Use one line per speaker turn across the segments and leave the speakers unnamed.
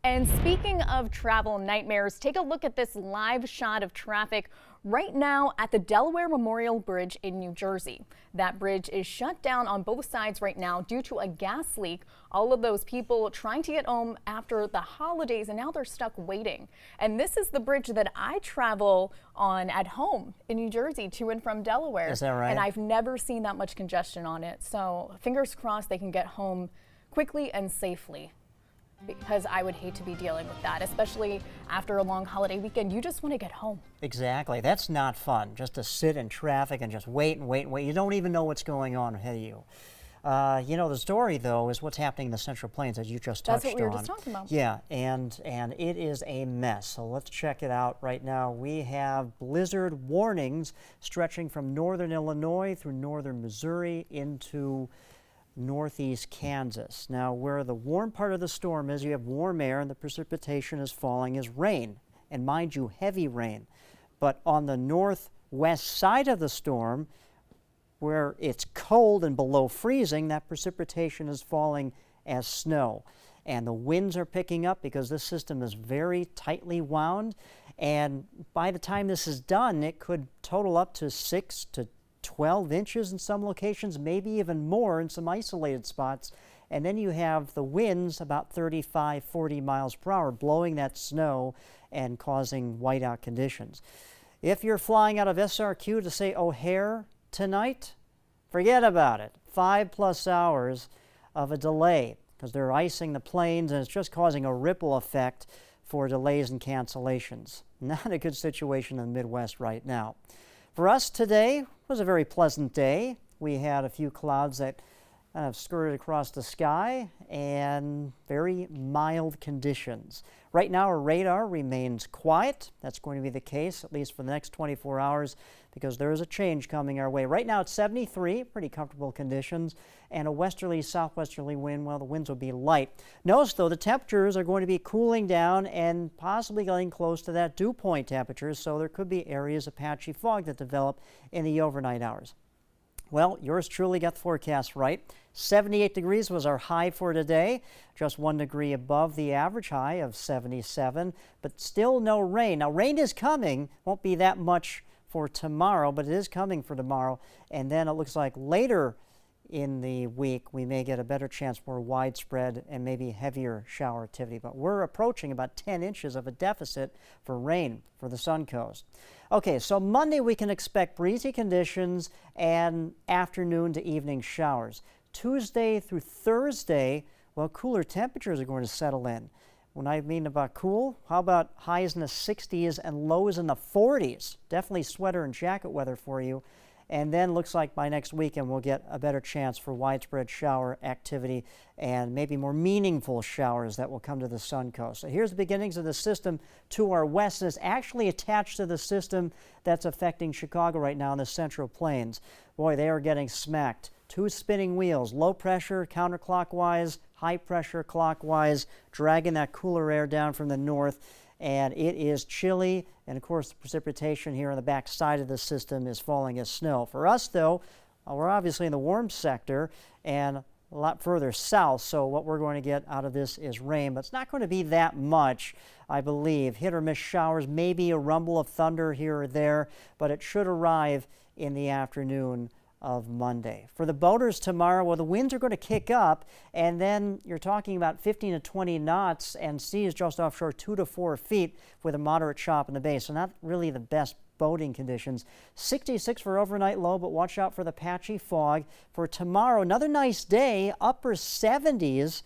And speaking of travel nightmares, take a look at this live shot of traffic right now at the Delaware Memorial Bridge in New Jersey. That bridge is shut down on both sides right now due to a gas leak. All of those people trying to get home after the holidays, and now they're stuck waiting. And this is the bridge that I travel on at home in New Jersey to and from Delaware.
Is that right?
And I've never seen that much congestion on it. So fingers crossed they can get home quickly and safely, because I would hate to be dealing with that, especially after a long holiday weekend. You just want to get home.
Exactly. That's not fun, just to sit in traffic and just wait and wait and wait. You don't even know what's going on ahead of you. The story, though, is what's happening in the Central Plains, as you just touched on.
That's what we were just talking about.
Yeah, and it is a mess. So let's check it out right now. We have blizzard warnings stretching from northern Illinois through northern Missouri into northeast Kansas. Now, where the warm part of the storm is, you have warm air and the precipitation is falling as rain, and mind you, heavy rain. But on the northwest side of the storm, where it's cold and below freezing, that precipitation is falling as snow. And the winds are picking up because this system is very tightly wound, and by the time this is done, it could total up to 6 to 12 inches in some locations, maybe even more in some isolated spots. And then you have the winds about 35, 40 miles per hour blowing that snow and causing whiteout conditions. If you're flying out of SRQ to, say, O'Hare tonight, forget about it. 5+ hours of a delay because they're icing the planes, and it's just causing a ripple effect for delays and cancellations. Not a good situation in the Midwest right now. For us today was a very pleasant day. We had a few clouds that kind of skirted across the sky and very mild conditions. Right now our radar remains quiet. That's going to be the case at least for the next 24 hours because there is a change coming our way. Right now it's 73, pretty comfortable conditions, and a westerly southwesterly wind. Well, the winds will be light. Notice though the temperatures are going to be cooling down and possibly getting close to that dew point temperatures, so there could be areas of patchy fog that develop in the overnight hours. Well, yours truly got the forecast right. 78 degrees was our high for today, just 1 degree above the average high of 77, but still no rain. Now, rain is coming, won't be that much for tomorrow, but it is coming for tomorrow. And then it looks like later in the week, we may get a better chance for widespread and maybe heavier shower activity. But we're approaching about 10 inches of a deficit for rain for the Sun Coast. Okay, so Monday we can expect breezy conditions and afternoon to evening showers. Tuesday through Thursday, well, cooler temperatures are going to settle in. When I mean about cool, how about highs in the 60s and lows in the 40s? Definitely sweater and jacket weather for you. And then looks like by next weekend we'll get a better chance for widespread shower activity and maybe more meaningful showers that will come to the Sun Coast. So here's the beginnings of the system to our west, and it's actually attached to the system that's affecting Chicago right now in the Central Plains. Boy, they are getting smacked. 2 spinning wheels, low pressure counterclockwise, high pressure clockwise, dragging that cooler air down from the north. And it is chilly, and of course the precipitation here on the back side of the system is falling as snow. For us though, we're obviously in the warm sector and a lot further south, so what we're going to get out of this is rain, but it's not going to be that much, I believe. Hit or miss showers, maybe a rumble of thunder here or there, but it should arrive in the afternoon of Monday. For the boaters tomorrow, well, the winds are going to kick up, and then you're talking about 15 to 20 knots and seas just offshore 2 to 4 feet with a moderate chop in the bay. So not really the best boating conditions. 66 for overnight low, but watch out for the patchy fog. For tomorrow, another nice day, upper 70s.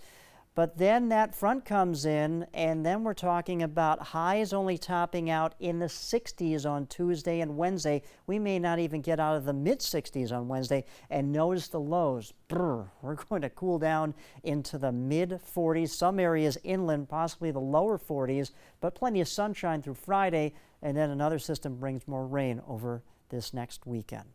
But then that front comes in, and then we're talking about highs only topping out in the 60s on Tuesday and Wednesday. We may not even get out of the mid-60s on Wednesday. And notice the lows. We're going to cool down into the mid-40s. Some areas inland, possibly the lower 40s, but plenty of sunshine through Friday. And then another system brings more rain over this next weekend.